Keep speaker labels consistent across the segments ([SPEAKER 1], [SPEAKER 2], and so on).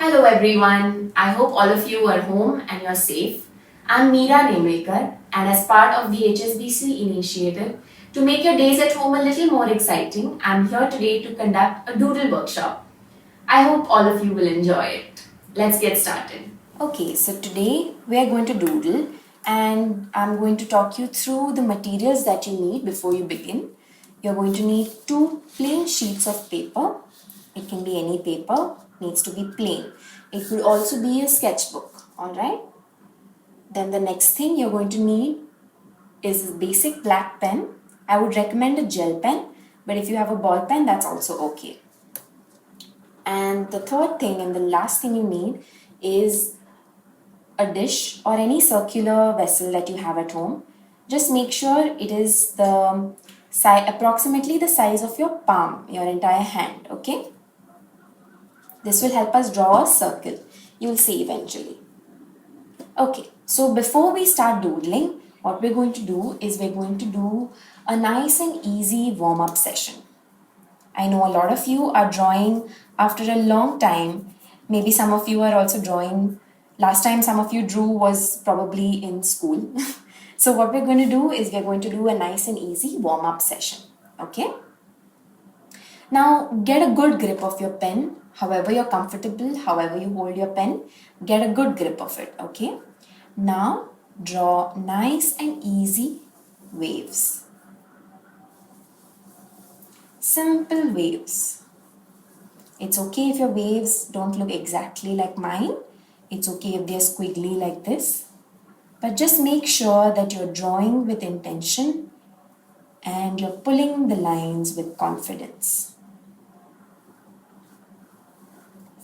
[SPEAKER 1] Hello everyone. I hope all of you are home and you're safe. I'm Meera Nemlekar, and as part of the HSBC initiative to make your days at home a little more exciting, I'm here today to conduct a doodle workshop. I hope all of you will enjoy it. Let's get started. Okay, so today we are going to doodle and I'm going to talk you through the materials that you need before you begin. You're going to need two plain sheets of paper. It can be any paper, needs to be plain. It could also be a sketchbook, alright? Then the next thing you're going to need is a basic black pen. I would recommend a gel pen, but if you have a ball pen, that's also okay. And the third thing and the last thing you need is a dish or any circular vessel that you have at home. Just make sure it is the approximately the size of your palm, your entire hand, okay? This will help us draw a circle. You will see eventually. Okay, so before we start doodling, what we're going to do is we're going to do a nice and easy warm-up session. I know a lot of you are drawing after a long time. Maybe some of you are also drawing. Last time some of you drew was probably in school. So what we're going to do is we're going to do a nice and easy warm-up session. Okay? Now get a good grip of your pen. However you're comfortable, however you hold your pen, get a good grip of it. Okay? Now draw nice and easy waves. Simple waves. It's okay if your waves don't look exactly like mine. It's okay if they're squiggly like this. But just make sure that you're drawing with intention and you're pulling the lines with confidence.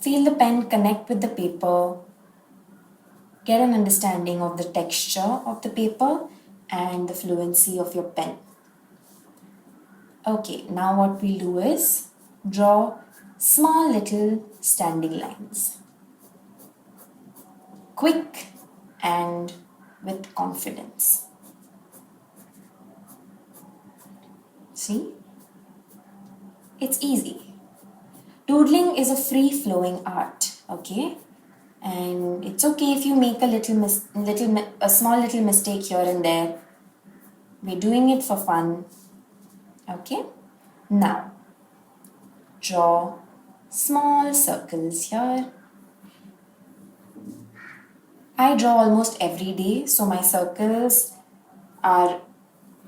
[SPEAKER 1] Feel the pen connect with the paper. Get an understanding of the texture of the paper and the fluency of your pen. Okay, now what we'll do is draw small little standing lines. Quick and with confidence. See? It's easy. Doodling is a free-flowing art, okay? And it's okay if you make a small little mistake here and there. We're doing it for fun, okay? Now, draw small circles here. I draw almost every day, so my circles are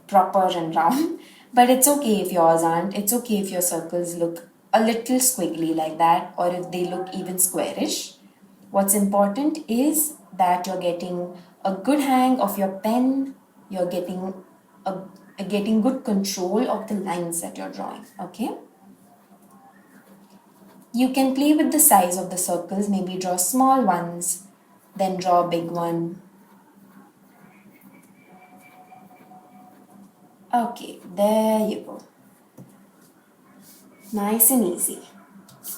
[SPEAKER 1] proper and round. But it's okay if yours aren't. It's okay if your circles look a little squiggly like that, or if they look even squarish. What's important is that you're getting a good hang of your pen, you're getting good control of the lines that you're drawing, okay? You can play with the size of the circles, maybe draw small ones, then draw a big one. Okay, there you go. Nice and easy.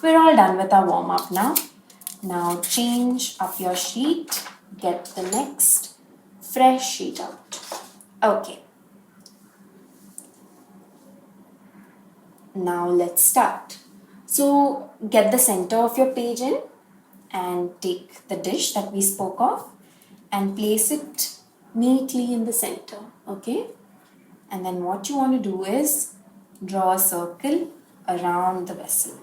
[SPEAKER 1] We're all done with our warm-up now. Now change up your sheet, get the next fresh sheet out. Okay. Now let's start. So get the center of your page in and take the dish that we spoke of and place it neatly in the center, okay? And then what you want to do is draw a circle around the vessel.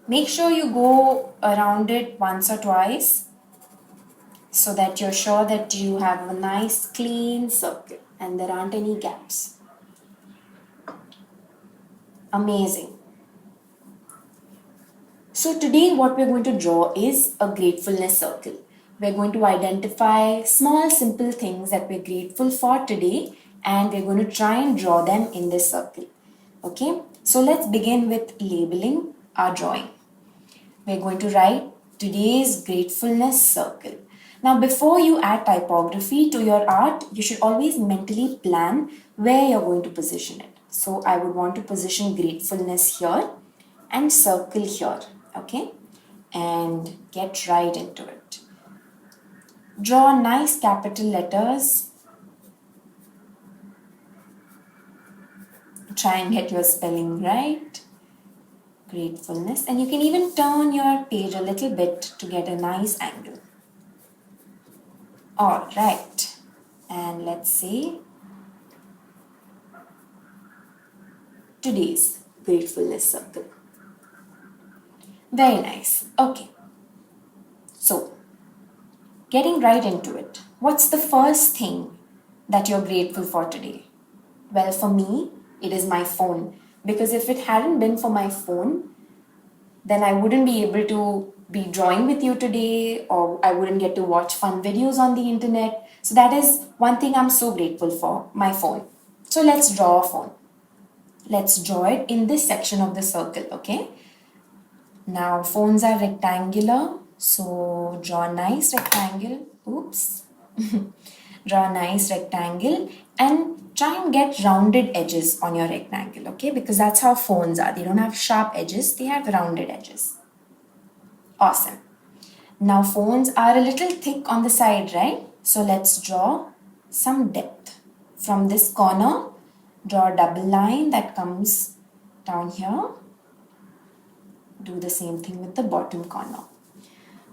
[SPEAKER 1] Make sure you go around it once or twice so that you're sure that you have a nice clean circle and there aren't any gaps. Amazing. So today what we're going to draw is a gratefulness circle. We're going to identify small simple things that we're grateful for today and we're going to try and draw them in this circle. Okay, so let's begin with labeling our drawing. We're going to write today's gratefulness circle. Now before you add typography to your art, you should always mentally plan where you're going to position it. So I would want to position gratefulness here and circle here, okay? And get right into it. Draw nice capital letters. Try and get your spelling right. gratefulness, and you can even turn your page a little bit to get a nice angle. All right, and let's see today's gratefulness circle. Very nice. Okay, so getting right into it. What's the first thing that you're grateful for today? Well, for me, it is my phone. Because if it hadn't been for my phone, then I wouldn't be able to be drawing with you today, or I wouldn't get to watch fun videos on the internet. So that is one thing I'm so grateful for, my phone. So let's draw a phone. Let's draw it in this section of the circle, okay? Now phones are rectangular, so draw a nice rectangle. Oops. Draw a nice rectangle and try and get rounded edges on your rectangle, okay? Because that's how phones are. They don't have sharp edges, they have rounded edges. Awesome. Now phones are a little thick on the side, right? So let's draw some depth. From this corner, draw a double line that comes down here. Do the same thing with the bottom corner.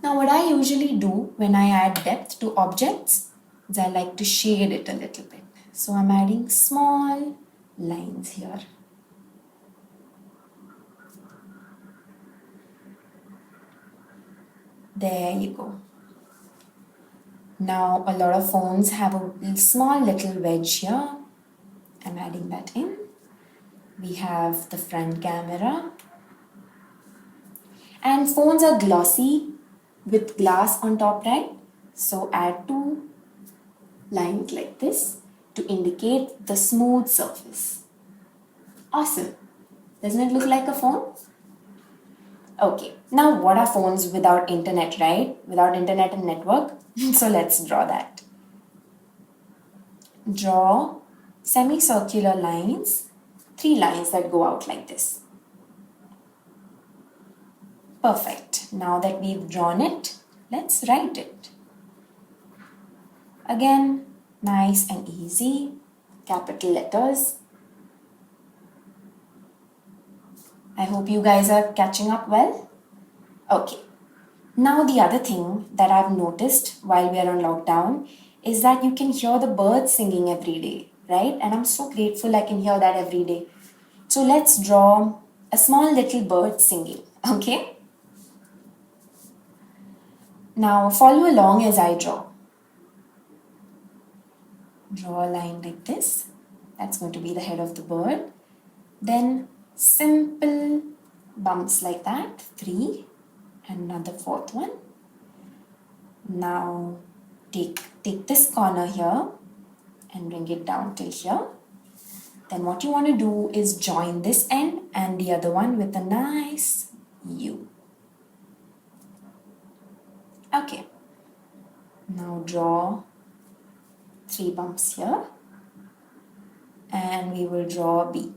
[SPEAKER 1] Now what I usually do when I add depth to objects is I like to shade it a little bit. So I'm adding small lines here. There you go. Now a lot of phones have a small little wedge here. I'm adding that in. We have the front camera. And phones are glossy with glass on top, right? So add two lines like this to indicate the smooth surface. Awesome. Doesn't it look like a phone? Okay, now what are phones without internet, right? Without internet and network. So let's draw that. Draw semicircular lines, 3 lines that go out like this. Perfect. Now that we've drawn it, let's write it. Again, nice and easy, capital letters. I hope you guys are catching up well. Okay. Now the other thing that I've noticed while we are on lockdown is that you can hear the birds singing every day, right? And I'm so grateful I can hear that every day. So let's draw a small little bird singing, okay? Now follow along as I draw. Draw a line like this. That's going to be the head of the bird. Then simple bumps like that, 3, and another 4th one. Now take this corner here and bring it down till here. Then what you want to do is join this end and the other one with a nice U. Okay. Now draw 3 bumps here and we will draw a beak.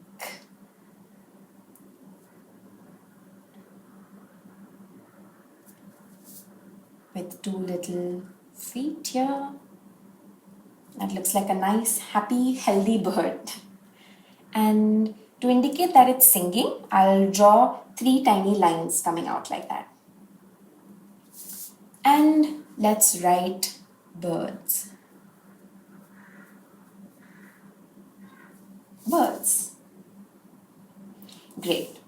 [SPEAKER 1] With 2 little feet here. That looks like a nice, happy, healthy bird. And to indicate that it's singing, I'll draw 3 tiny lines coming out like that. And let's write birds. Birds. Great.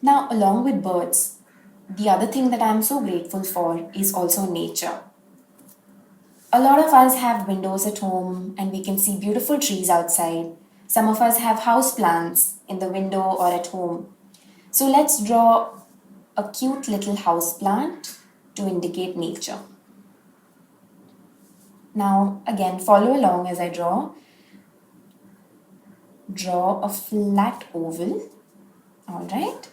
[SPEAKER 1] Now, along with birds, the other thing that I'm so grateful for is also nature. A lot of us have windows at home and we can see beautiful trees outside. Some of us have house plants in the window or at home. So let's draw a cute little house plant to indicate nature. Now again, follow along as I draw. Draw a flat oval. All right.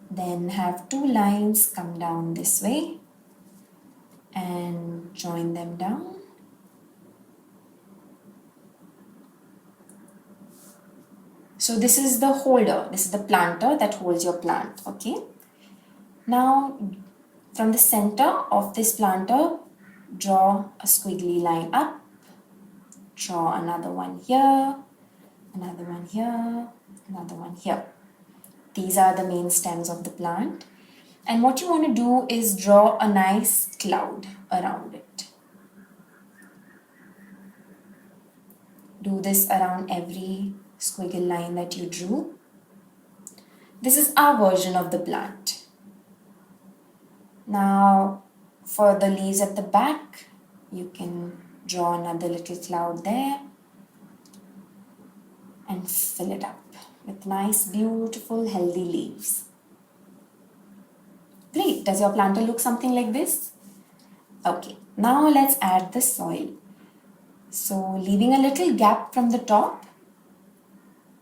[SPEAKER 1] Then have 2 lines come down this way and join them down. So this is the holder, this is the planter that holds your plant, okay? Now from the center of this planter, draw a squiggly line up, draw another one here, another one here, another one here. These are the main stems of the plant. And what you want to do is draw a nice cloud around it. Do this around every squiggle line that you drew. This is our version of the plant. Now, for the leaves at the back, you can draw another little cloud there and fill it up with nice, beautiful, healthy leaves. Great. Does your planter look something like this? Okay. Now let's add the soil. So, leaving a little gap from the top,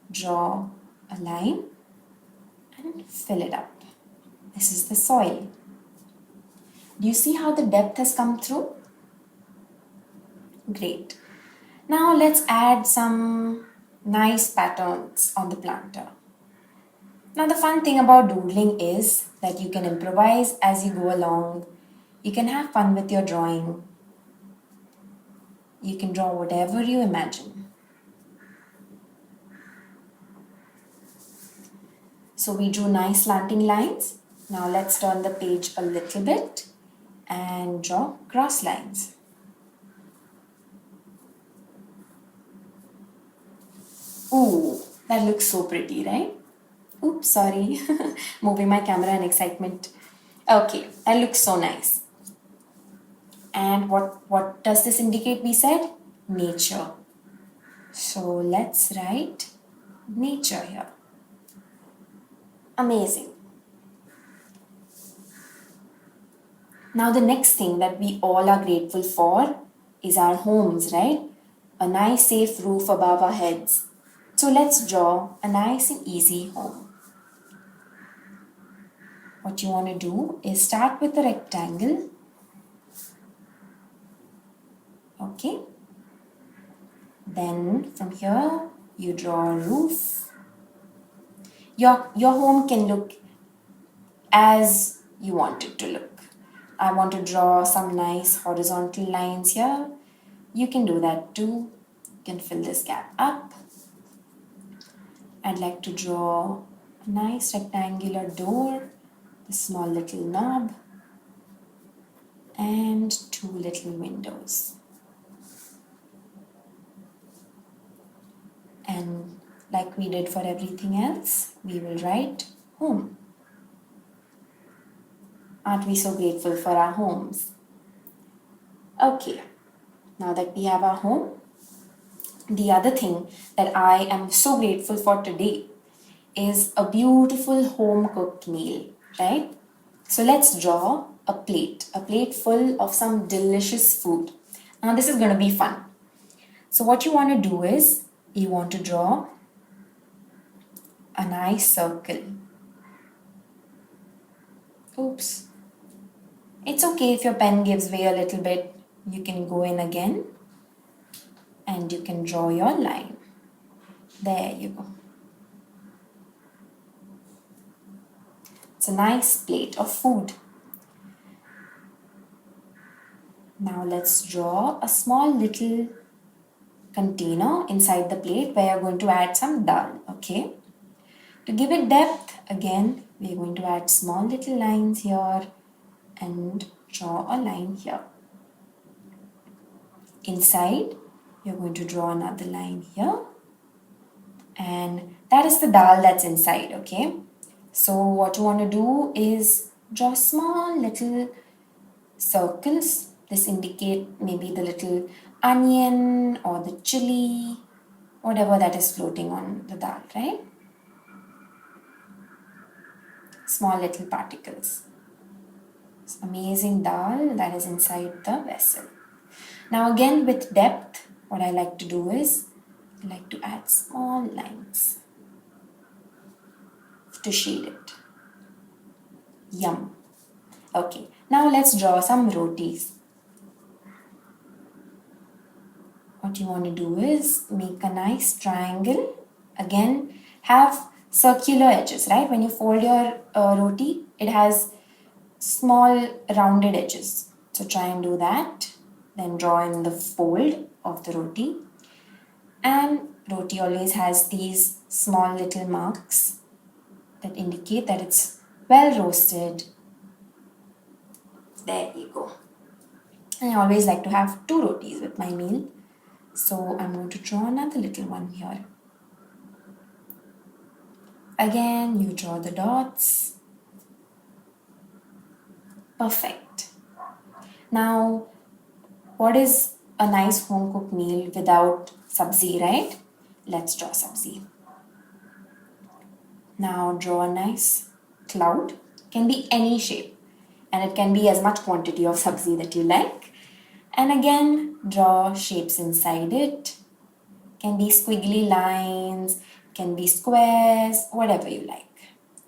[SPEAKER 1] draw a line and fill it up. This is the soil. Do you see how the depth has come through? Great. Now let's add some nice patterns on the planter. Now the fun thing about doodling is that you can improvise as you go along. You can have fun with your drawing. You can draw whatever you imagine. So we drew nice slanting lines. Now let's turn the page a little bit and draw cross lines. Ooh, that looks so pretty, right? Oops, sorry. Moving my camera in excitement. Okay, that looks so nice. And what does this indicate, we said? Nature. So let's write nature here. Amazing. Now the next thing that we all are grateful for is our homes, right? A nice safe roof above our heads. So let's draw a nice and easy home. What you want to do is start with a rectangle. Okay. Then from here you draw a roof. Your home can look as you want it to look. I want to draw some nice horizontal lines here. You can do that too. You can fill this gap up. I'd like to draw a nice rectangular door, a small little knob, and 2 little windows. And like we did for everything else, we will write home. Aren't we so grateful for our homes? Okay, now that we have our home, the other thing that I am so grateful for today is a beautiful home cooked meal, right? So let's draw a plate full of some delicious food. Now this is going to be fun. So what you want to do is, you want to draw a nice circle. Oops. It's okay if your pen gives way a little bit. You can go in again and you can draw your line. There you go. It's a nice plate of food. Now let's draw a small little container inside the plate where you're going to add some dal, okay? To give it depth, again, we're going to add small little lines here and draw a line here. Inside, you're going to draw another line here. And that is the dal that's inside, okay? So what you want to do is draw small little circles. This indicate maybe the little onion or the chili, whatever that is floating on the dal, right? Small little particles. It's amazing dal that is inside the vessel. Now again with depth, what I like to do is, I like to add small lines to shade it. Yum. Okay, now let's draw some rotis. What you want to do is make a nice triangle. Again, have circular edges, right? When you fold your roti, it has small rounded edges. So try and do that. Then draw in the fold of the roti. And roti always has these small little marks that indicate that it's well roasted. There you go. And I always like to have 2 rotis with my meal. So I'm going to draw another little one here. Again, you draw the dots. Perfect. Now, what is a nice home cooked meal without sabzi, right? Let's draw sabzi. Now draw a nice cloud. Can be any shape, and it can be as much quantity of sabzi that you like. And again, draw shapes inside it. Can be squiggly lines, can be squares, whatever you like.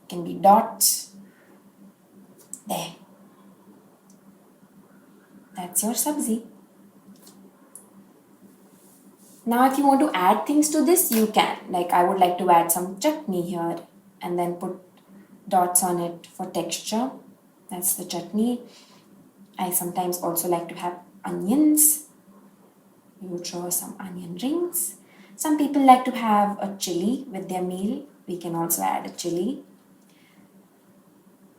[SPEAKER 1] Can be dots. There. That's your sabzi. Now if you want to add things to this, you can. Like I would like to add some chutney here and then put dots on it for texture. That's the chutney. I sometimes also like to have onions. You draw some onion rings. Some people like to have a chili with their meal. We can also add a chili.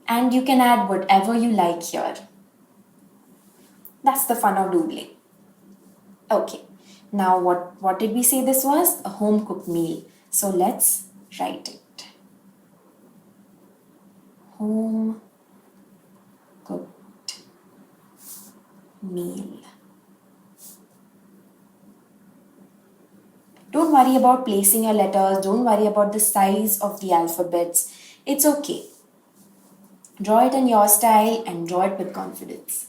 [SPEAKER 1] And you can add whatever you like here. That's the fun of doodling. Okay, now what did we say this was? A home cooked meal. So let's write it. Home cooked meal. Don't worry about placing your letters. Don't worry about the size of the alphabets. It's okay. Draw it in your style and draw it with confidence.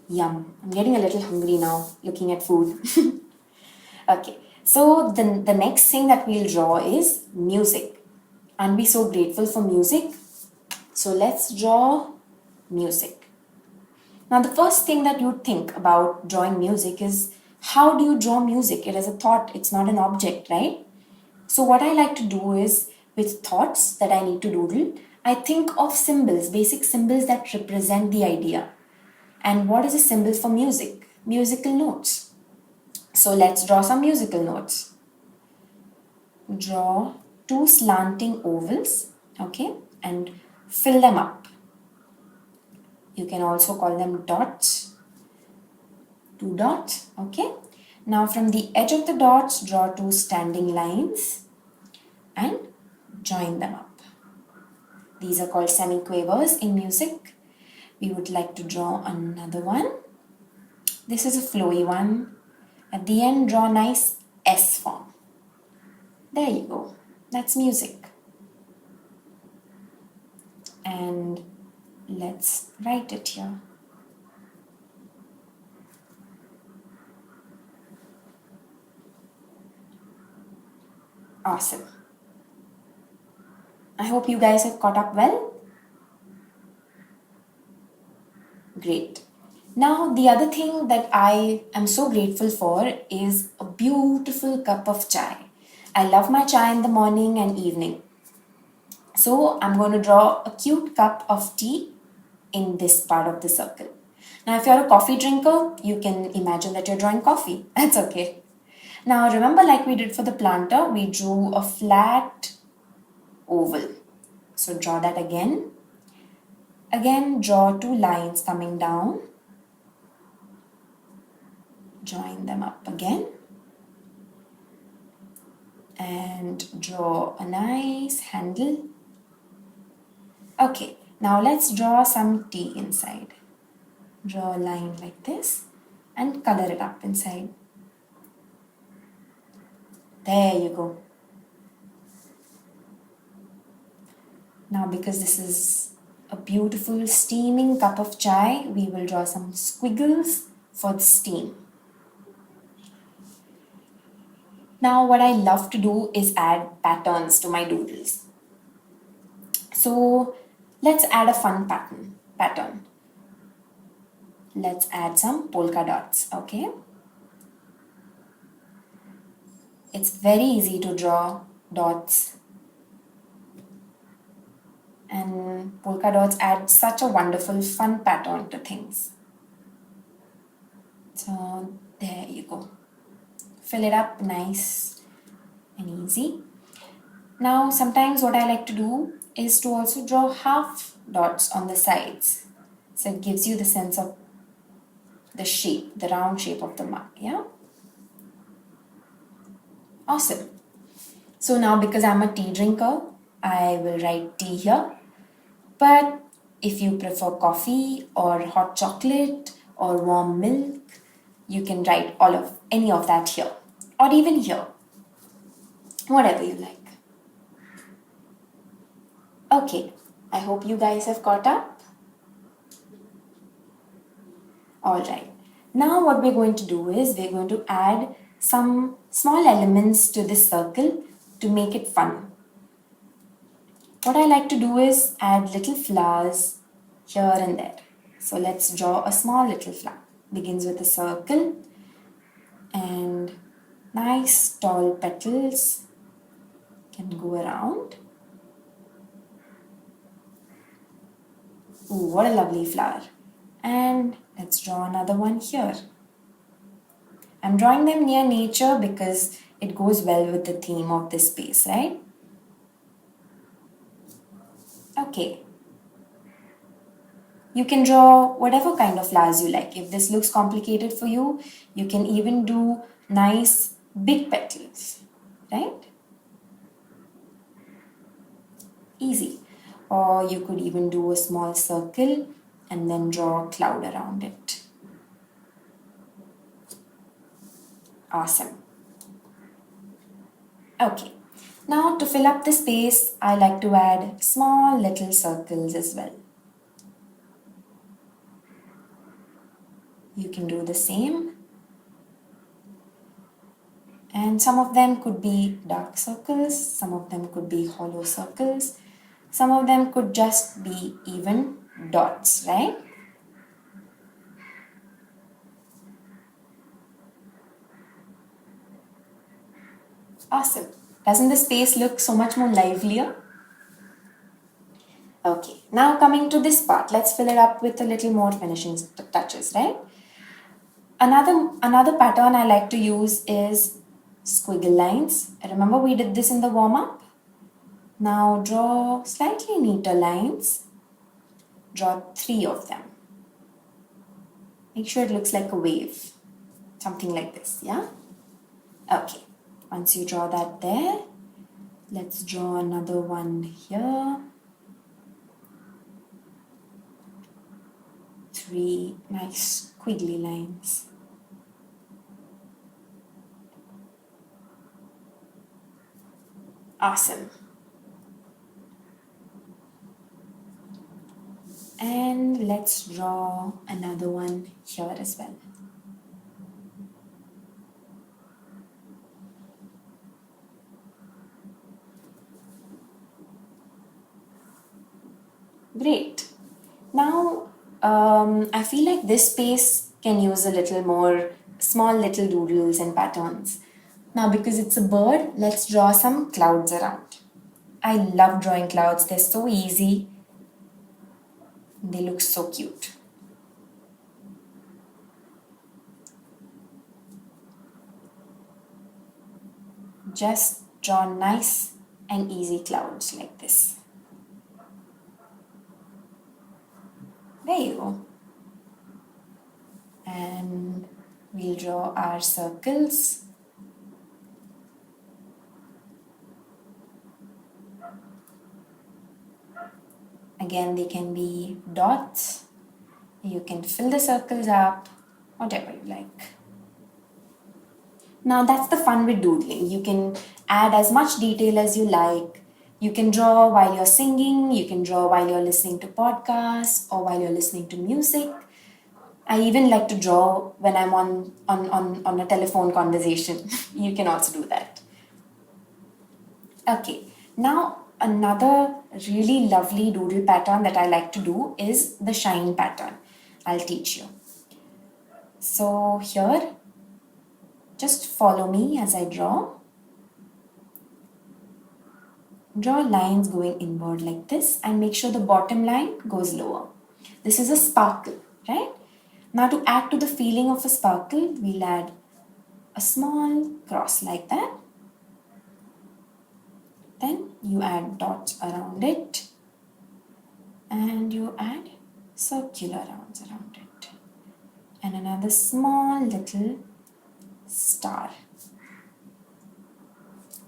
[SPEAKER 1] Yum. I'm getting a little hungry now looking at food. Okay. So the next thing that we'll draw is music. Aren't we so grateful for music? So let's draw music. Now the first thing that you think about drawing music is how do you draw music? It is a thought, it's not an object, right? So what I like to do is with thoughts that I need to doodle, I think of symbols, basic symbols that represent the idea. And what is a symbol for music? Musical notes. So let's draw some musical notes. Draw 2 slanting ovals, okay, and fill them up. You can also call them dots. 2 dots, okay. Now from the edge of the dots, draw 2 standing lines and join them up. These are called semiquavers in music. We would like to draw another one. This is a flowy one. At the end, draw a nice S form. There you go. That's music. And let's write it here. Awesome. I hope you guys have caught up well. Great. Now, the other thing that I am so grateful for is a beautiful cup of chai. I love my chai in the morning and evening. So, I'm going to draw a cute cup of tea in this part of the circle. Now, if you're a coffee drinker, you can imagine that you're drawing coffee. That's okay. Now, remember like we did for the planter, we drew a flat oval. So, draw that again. Again, draw 2 lines coming down. Join them up again. And draw a nice handle. Okay, now let's draw some tea inside. Draw a line like this and color it up inside. There you go. Now because this is a beautiful steaming cup of chai, we will draw some squiggles for the steam. Now what I love to do is add patterns to my doodles. So let's add a fun pattern. Let's add some polka dots, okay? It's very easy to draw dots. And polka dots add such a wonderful fun pattern to things. So there you go. Fill it up nice and easy. Now, sometimes what I like to do is to also draw half dots on the sides. So it gives you the sense of the shape, the round shape of the mug. Yeah? Awesome. So now because I'm a tea drinker, I will write tea here. But if you prefer coffee or hot chocolate or warm milk, you can write any of that here or even here, whatever you like. Okay, I hope you guys have caught up. All right. Now what we're going to do is we're going to add some small elements to this circle to make it fun. What I like to do is add little flowers here and there. So let's draw a small little flower. Begins with a circle and nice tall petals can go around. Ooh, what a lovely flower. And let's draw another one here. I'm drawing them near nature because it goes well with the theme of this space, right? Okay. You can draw whatever kind of flowers you like. If this looks complicated for you, you can even do nice big petals, right? Easy. Or you could even do a small circle and then draw a cloud around it. Awesome. Okay. Now to fill up the space, I like to add small little circles as well. You can do the same. And some of them could be dark circles, some of them could be hollow circles, some of them could just be even dots, right? Awesome. Doesn't the space look so much more livelier? Okay, now coming to this part, let's fill it up with a little more finishing touches, right? Another pattern I like to use is squiggle lines. Remember we did this in the warm-up? Now draw slightly neater lines. Draw 3 of them. Make sure it looks like a wave. Something like this, yeah? Okay, once you draw that there, let's draw another one here. 3 nice squiggly lines. Awesome. And let's draw another one here as well. Great. Now, I feel like this space can use a little more small little doodles and patterns. Now, because it's a bird, let's draw some clouds around. I love drawing clouds. They're so easy. They look so cute. Just draw nice and easy clouds like this. There you go. And we'll draw our circles. Again, they can be dots. You can fill the circles up, whatever you like. Now that's the fun with doodling. You can add as much detail as you like. You can draw while you're singing, you can draw while you're listening to podcasts or while you're listening to music. I even like to draw when I'm on a telephone conversation. You can also do that. Okay, now another really lovely doodle pattern that I like to do is the shine pattern. I'll teach you. So here, just follow me as I draw. Draw lines going inward like this and make sure the bottom line goes lower. This is a sparkle, right? Now to add to the feeling of a sparkle, we'll add a small cross like that. Then you add dots around it and you add circular rounds around it. And another small little star.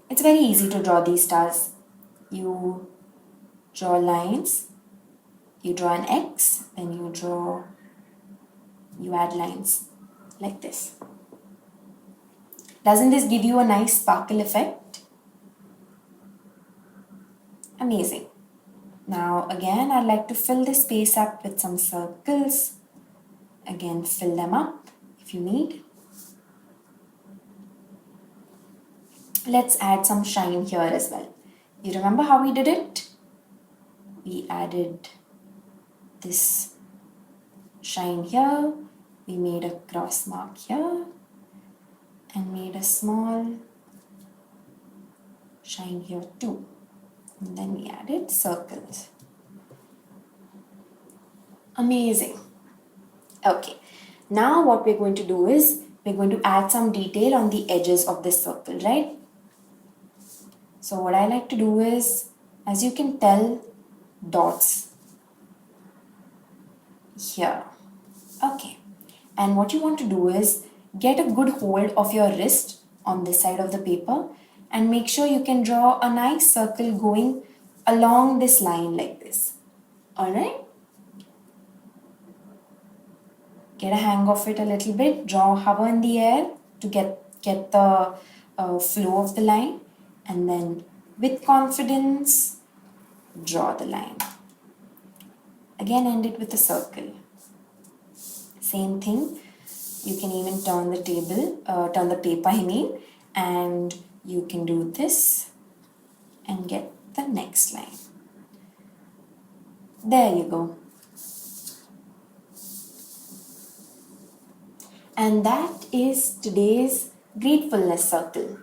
[SPEAKER 1] It's very easy to draw these stars. You draw lines, you draw an X, then you add lines like this. Doesn't this give you a nice sparkle effect? Amazing. Now again, I'd like to fill this space up with some circles. Again, fill them up if you need. Let's add some shine here as well. You remember how we did it? We added this shine here. We made a cross mark here and made a small shine here too. And then we added circles. Amazing. Okay, now what we're going to do is we're going to add some detail on the edges of this circle, right? So what I like to do is, as you can tell, dots here. Okay, and what you want to do is get a good hold of your wrist on this side of the paper and make sure you can draw a nice circle going along this line like this. Alright? Get a hang of it a little bit, hover in the air to get the flow of the line, and then with confidence draw the line. Again, end it with a circle. Same thing, you can even turn the paper and you can do this and get the next line. There you go. And that is today's gratefulness circle.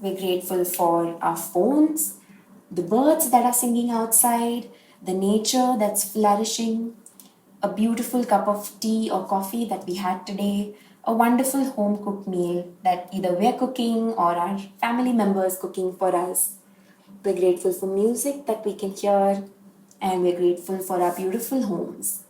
[SPEAKER 1] We're grateful for our phones, the birds that are singing outside, the nature that's flourishing, a beautiful cup of tea or coffee that we had today, a wonderful home cooked meal that either we're cooking or our family members cooking for us. We're grateful for music that we can hear, and we're grateful for our beautiful homes.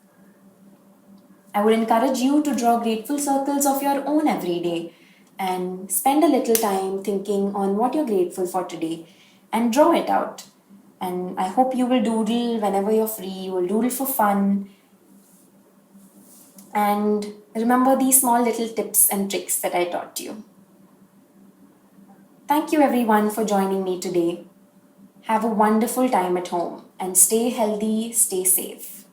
[SPEAKER 1] I would encourage you to draw grateful circles of your own every day and spend a little time thinking on what you're grateful for today and draw it out. And I hope you will doodle whenever you're free. You will doodle for fun. And remember these small little tips and tricks that I taught you. Thank you everyone for joining me today. Have a wonderful time at home and stay healthy, stay safe.